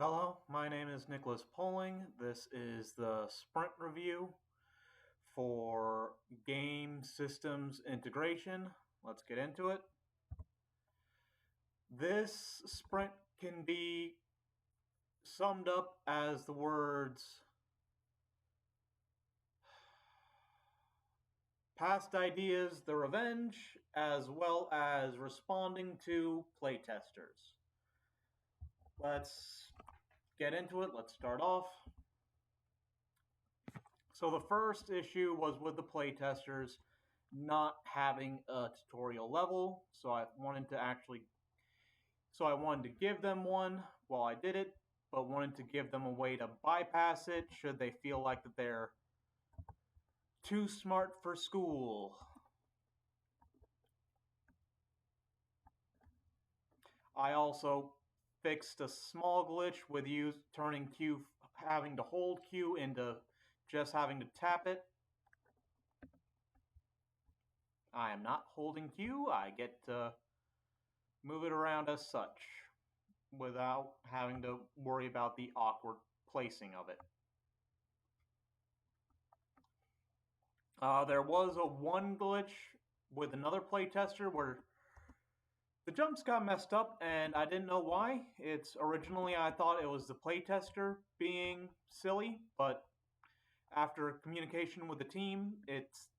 Hello, my name is Nicholas Poling. This is the Sprint review for game systems integration. Let's get into it. This sprint can be summed up as the words past ideas, the revenge, as well as responding to playtesters. Let's get into it. Let's start off. So the first issue was with the playtesters not having a tutorial level, so I wanted to give them one while I did it, but wanted to give them a way to bypass it should they feel like that they're too smart for school. I also fixed a small glitch with you turning Q, having to hold Q into just having to tap it. I am not holding Q, I get to move it around as such without having to worry about the awkward placing of it. There was a one glitch with another playtester where the jumps got messed up and I didn't know why. It's originally I thought it was the playtester being silly, but after communication with the team,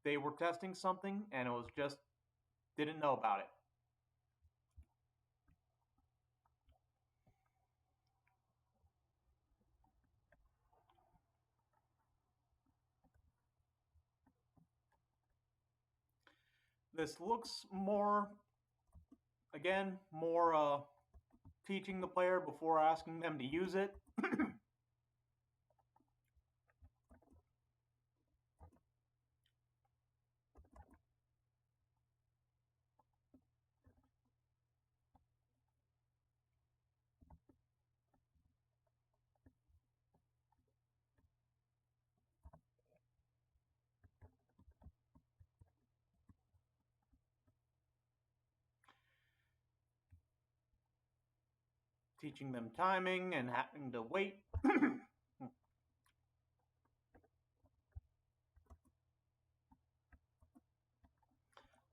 they were testing something and it was just didn't know about it. This looks more, again, more teaching the player before asking them to use it. Teaching them timing and having to wait.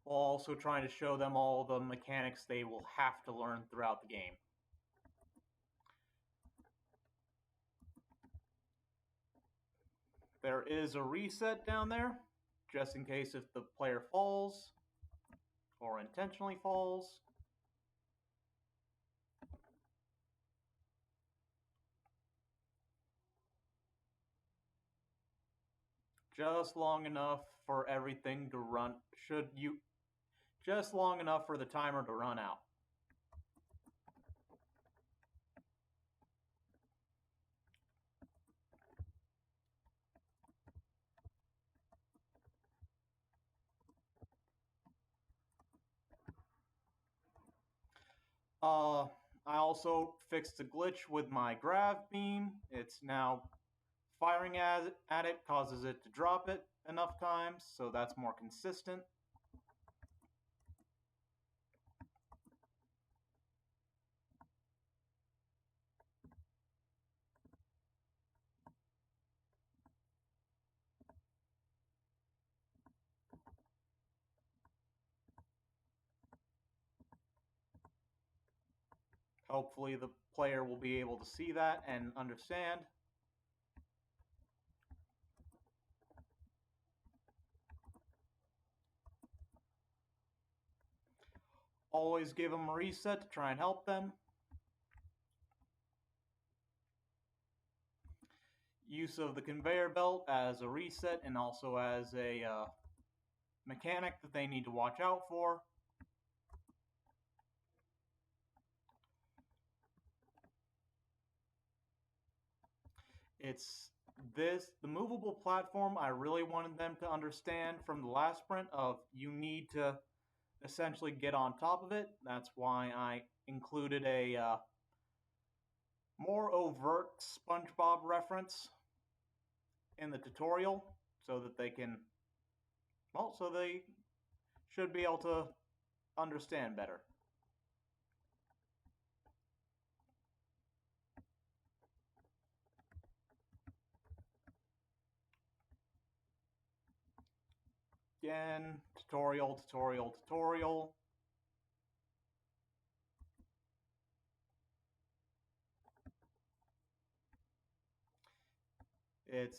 While also trying to show them all the mechanics they will have to learn throughout the game. There is a reset down there, just in case if the player falls or intentionally falls. Just long enough for everything to run, just long enough for the timer to run out. I also fixed a glitch with my grav beam. It's now firing at it causes it to drop it enough times, so that's more consistent. Hopefully the player will be able to see that and understand. Always give them a reset to try and help them. Use of the conveyor belt as a reset and also as a mechanic that they need to watch out for. The movable platform I really wanted them to understand from the last sprint of you need to essentially get on top of it. That's why I included a more overt SpongeBob reference in the tutorial so that they can, well, so they should be able to understand better. Again, tutorial, tutorial, tutorial.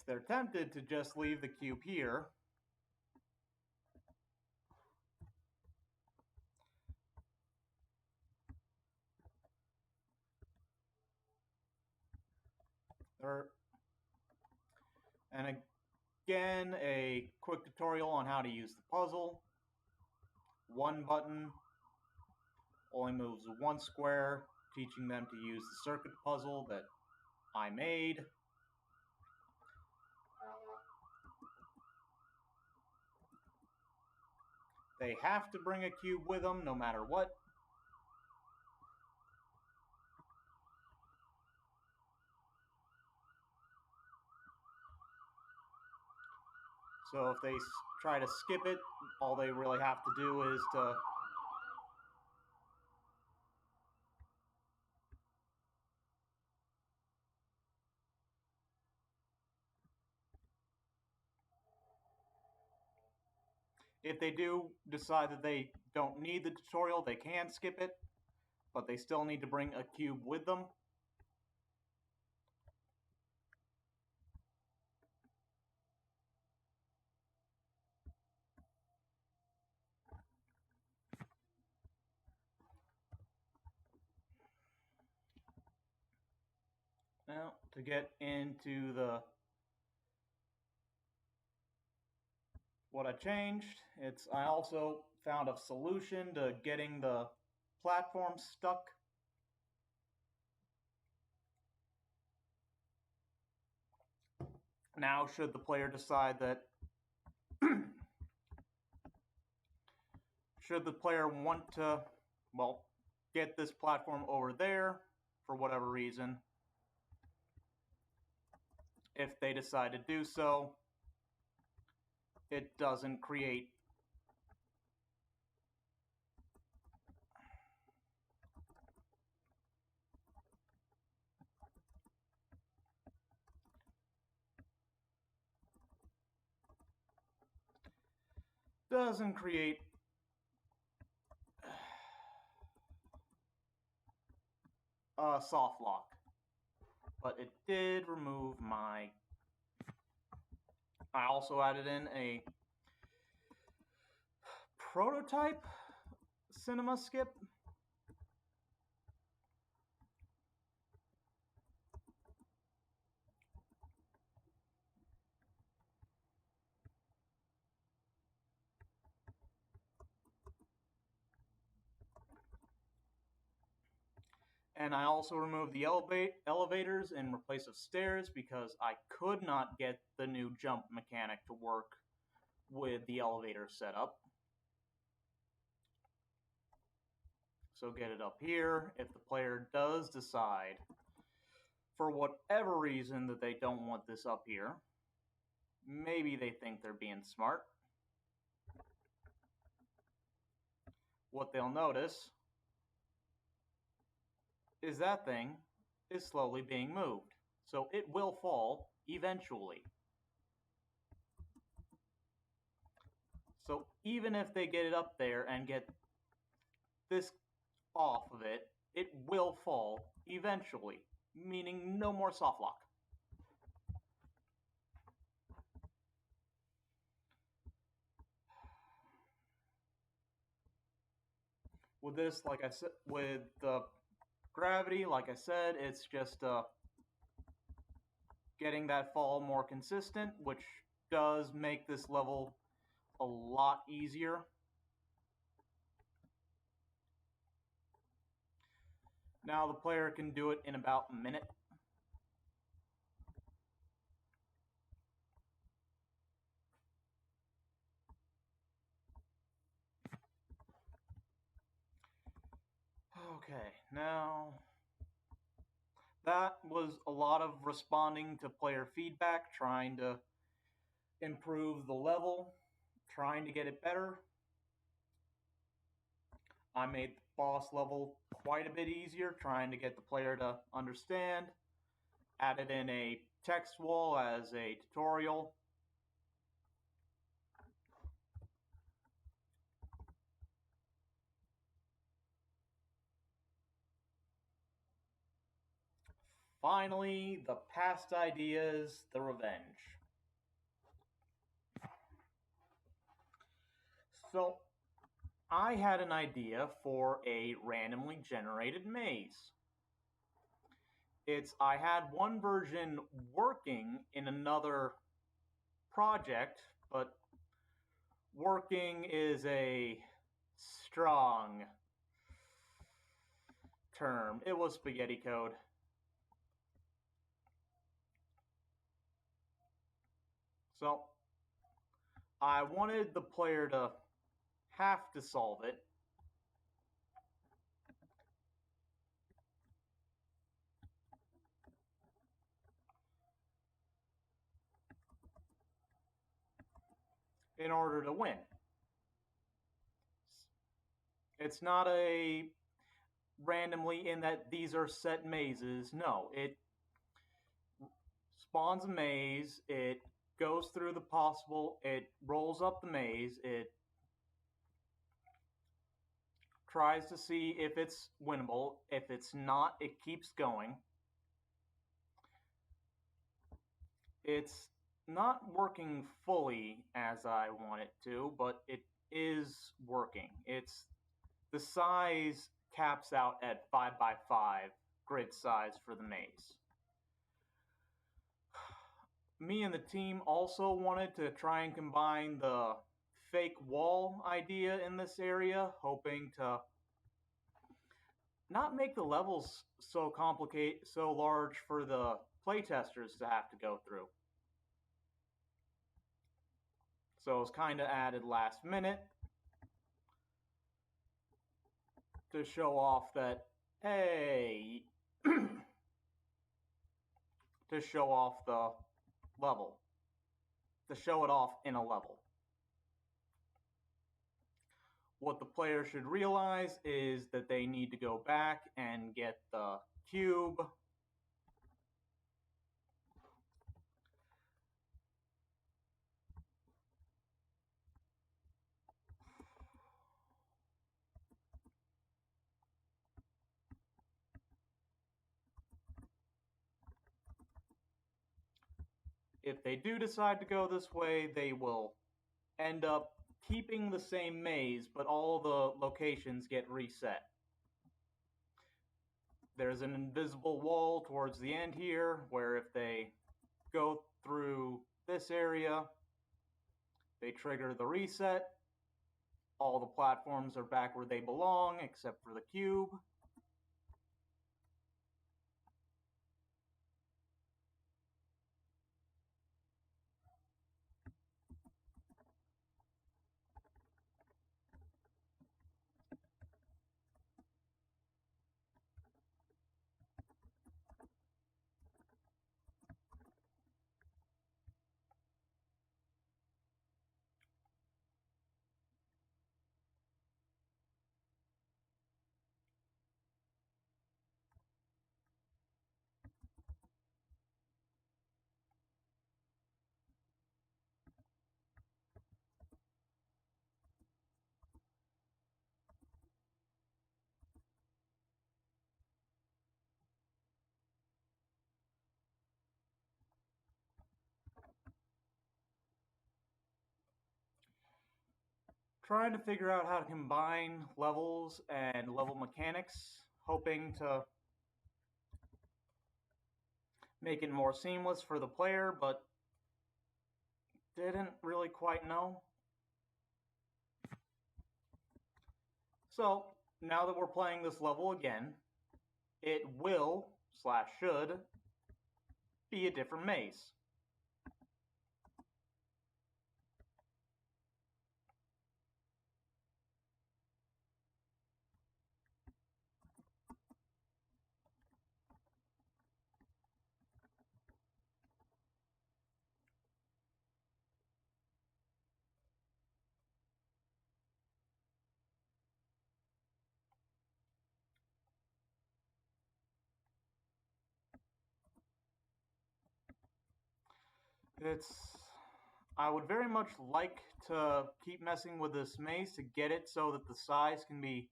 They're tempted to just leave the cube here. And again, a quick tutorial on how to use the puzzle. One button only moves one square, teaching them to use the circuit puzzle that I made. They have to bring a cube with them no matter what. So if they try to skip it, all they really have to do is to if they do decide that they don't need the tutorial, they can skip it, but they still need to bring a cube with them. Now, to get into what I changed, I also found a solution to getting the platform stuck. Now, should the player decide that should the player want to, well, get this platform over there for whatever reason, if they decide to do so, it doesn't create a soft lock, but it did remove I also added in a prototype cinema skip. And I also removed the elevators in replace of stairs because I could not get the new jump mechanic to work with the elevator setup. So get it up here. If the player does decide, for whatever reason, that they don't want this up here, maybe they think they're being smart, what they'll notice is that thing is slowly being moved. So it will fall eventually. So even if they get it up there and get this off of it, it will fall eventually, meaning no more soft lock. With this, like I said, with the gravity, like I said, it's just getting that fall more consistent, which does make this level a lot easier. Now the player can do it in about a minute. Okay, now that was a lot of responding to player feedback, trying to improve the level, trying to get it better. I made the boss level quite a bit easier, trying to get the player to understand. Added in a text wall as a tutorial. Finally, the past ideas, the revenge. So, I had an idea for a randomly generated maze. I had one version working in another project, but working is a strong term. It was spaghetti code. So I wanted the player to have to solve it. In order to win. It's not a randomly in that these are set mazes. No, it spawns a maze, it goes through the possible, it rolls up the maze, it tries to see if it's winnable. If it's not, it keeps going. It's not working fully as I want it to, but it is working. The size caps out at 5 by 5 grid size for the maze. Me and the team also wanted to try and combine the fake wall idea in this area, hoping to not make the levels so large for the playtesters to have to go through. So it was kind of added last minute to show off that, hey, to show off the level, to show it off in a level. What the player should realize is that they need to go back and get the cube. If they do decide to go this way, they will end up keeping the same maze, but all the locations get reset. There's an invisible wall towards the end here, where if they go through this area, they trigger the reset. All the platforms are back where they belong, except for the cube. Trying to figure out how to combine levels and level mechanics, hoping to make it more seamless for the player, but didn't really quite know. So, now that we're playing this level again, it will, / should, be a different maze. I would very much like to keep messing with this maze to get it so that the size can be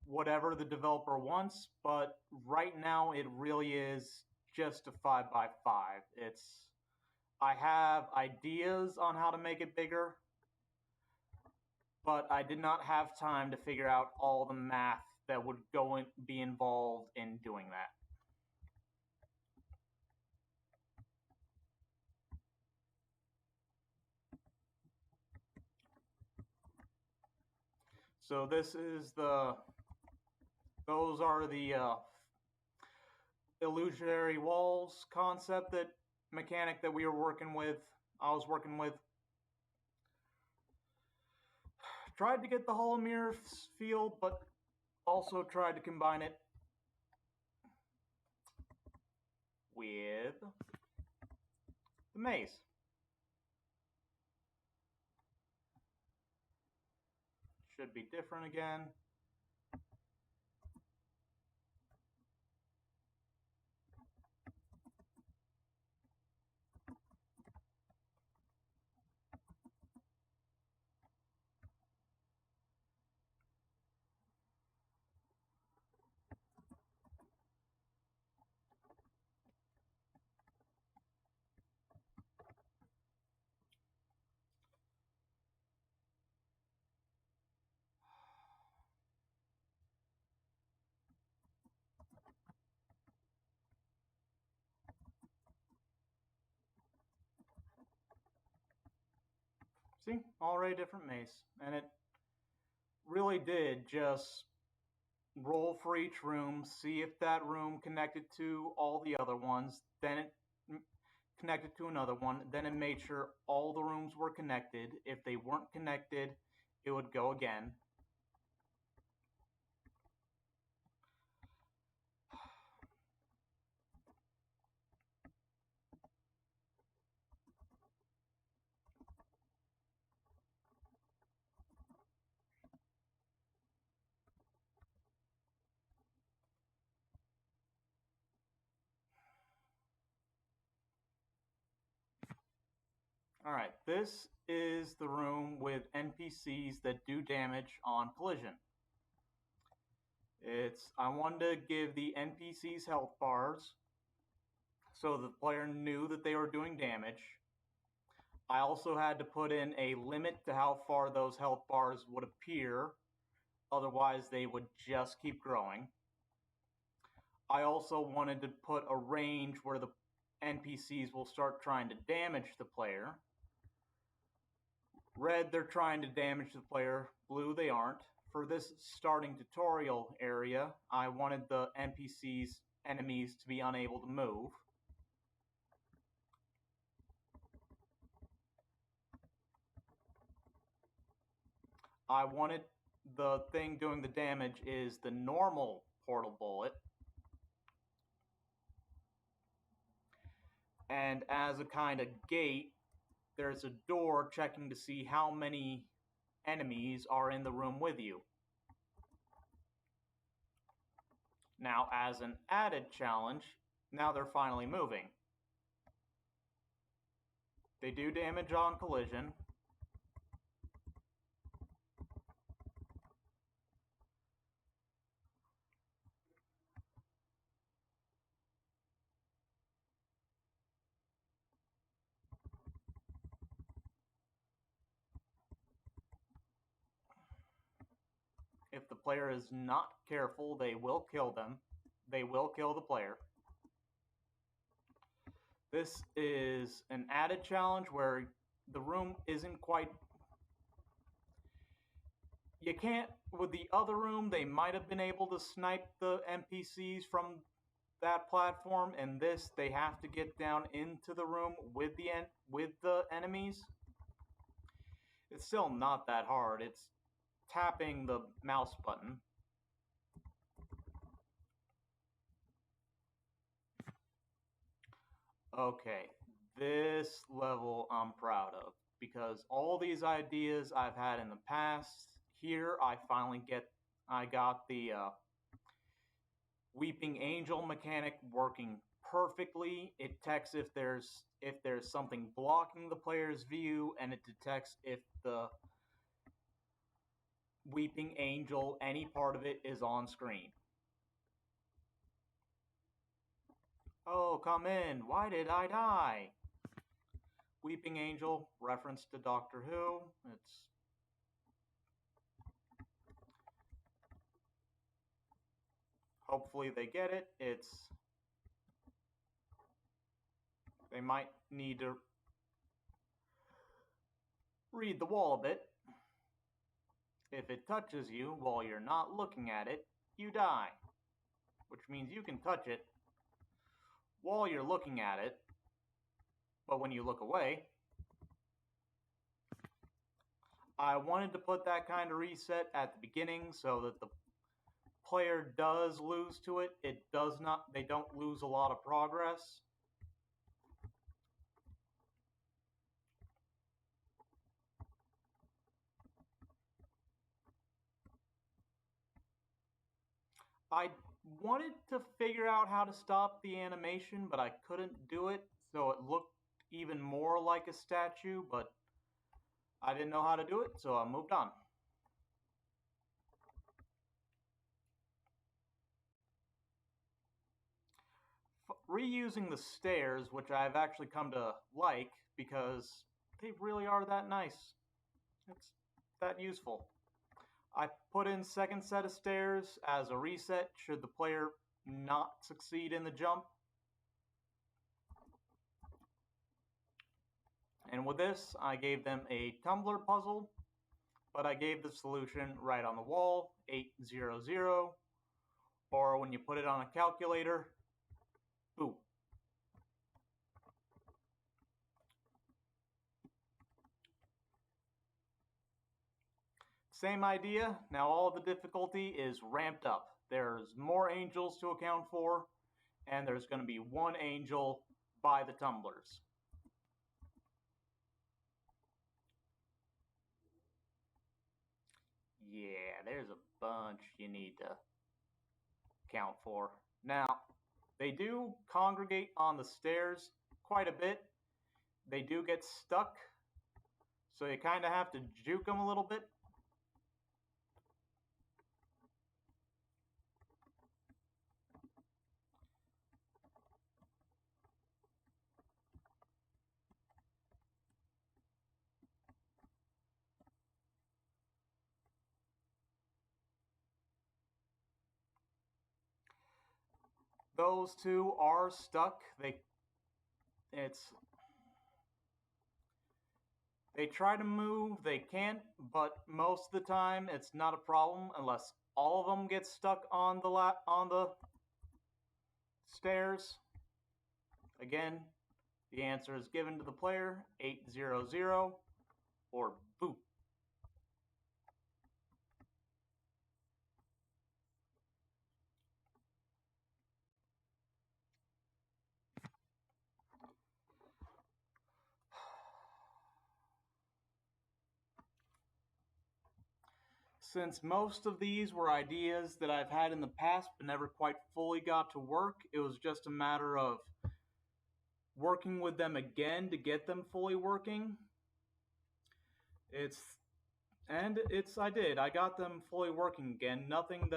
whatever the developer wants, but right now it really is just a 5x5. I have ideas on how to make it bigger, but I did not have time to figure out all the math that would be involved in doing that. So those are the illusionary walls concept mechanic that we were working with. I was working with. Tried to get the hollow mirror feel, but also tried to combine it with the maze. Should be different again. See, already different maze. And it really did just roll for each room, see if that room connected to all the other ones, then it connected to another one, then it made sure all the rooms were connected. If they weren't connected, it would go again. Alright, this is the room with NPCs that do damage on collision. I wanted to give the NPCs health bars so the player knew that they were doing damage. I also had to put in a limit to how far those health bars would appear, otherwise they would just keep growing. I also wanted to put a range where the NPCs will start trying to damage the player. Red, they're trying to damage the player. Blue, they aren't. For this starting tutorial area, I wanted the NPCs, enemies, to be unable to move. I wanted the thing doing the damage is the normal portal bullet. And as a kind of gate, there's a door checking to see how many enemies are in the room with you. Now, as an added challenge, now they're finally moving. They do damage on collision. If the player is not careful, they will kill them. They will kill the player. This is an added challenge where the room isn't quite... You can't... With the other room, they might have been able to snipe the NPCs from that platform, and this, they have to get down into the room with the enemies. It's still not that hard. It's tapping the mouse button. Okay, this level I'm proud of, because all these ideas I've had in the past, here I got the Weeping Angel mechanic working perfectly. It detects if there's something blocking the player's view, and it detects if the Weeping Angel, any part of it, is on screen. Oh, come in. Why did I die? Weeping Angel, reference to Doctor Who. It's hopefully they get it. They might need to read the wall a bit. If it touches you while you're not looking at it, you die. Which means you can touch it while you're looking at it, but when you look away, I wanted to put that kind of reset at the beginning so that the player does lose to it. They don't lose a lot of progress. I wanted to figure out how to stop the animation, but I couldn't do it, so it looked even more like a statue, but I didn't know how to do it, so I moved on. Reusing the stairs, which I've actually come to like because they really are that nice. It's that useful. I put in second set of stairs as a reset should the player not succeed in the jump. And with this, I gave them a tumbler puzzle, but I gave the solution right on the wall, 800, or when you put it on a calculator, boo. Same idea, now all the difficulty is ramped up. There's more angels to account for, and there's going to be one angel by the tumblers. Yeah, there's a bunch you need to count for. Now, they do congregate on the stairs quite a bit. They do get stuck, so you kind of have to juke them a little bit. Those two are stuck. They try to move, they can't, but most of the time it's not a problem unless all of them get stuck on the stairs. Again, the answer is given to the player, 800 or boo. Since most of these were ideas that I've had in the past but never quite fully got to work, it was just a matter of working with them again to get them fully working. I did. I got them fully working again. Nothing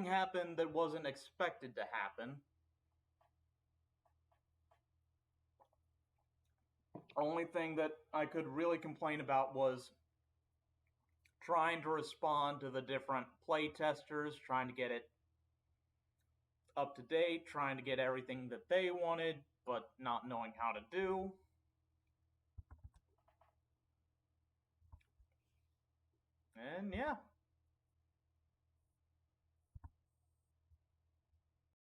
happened that wasn't expected to happen. Only thing that I could really complain about was trying to respond to the different play testers, trying to get it up to date, trying to get everything that they wanted, but not knowing how to do. And yeah.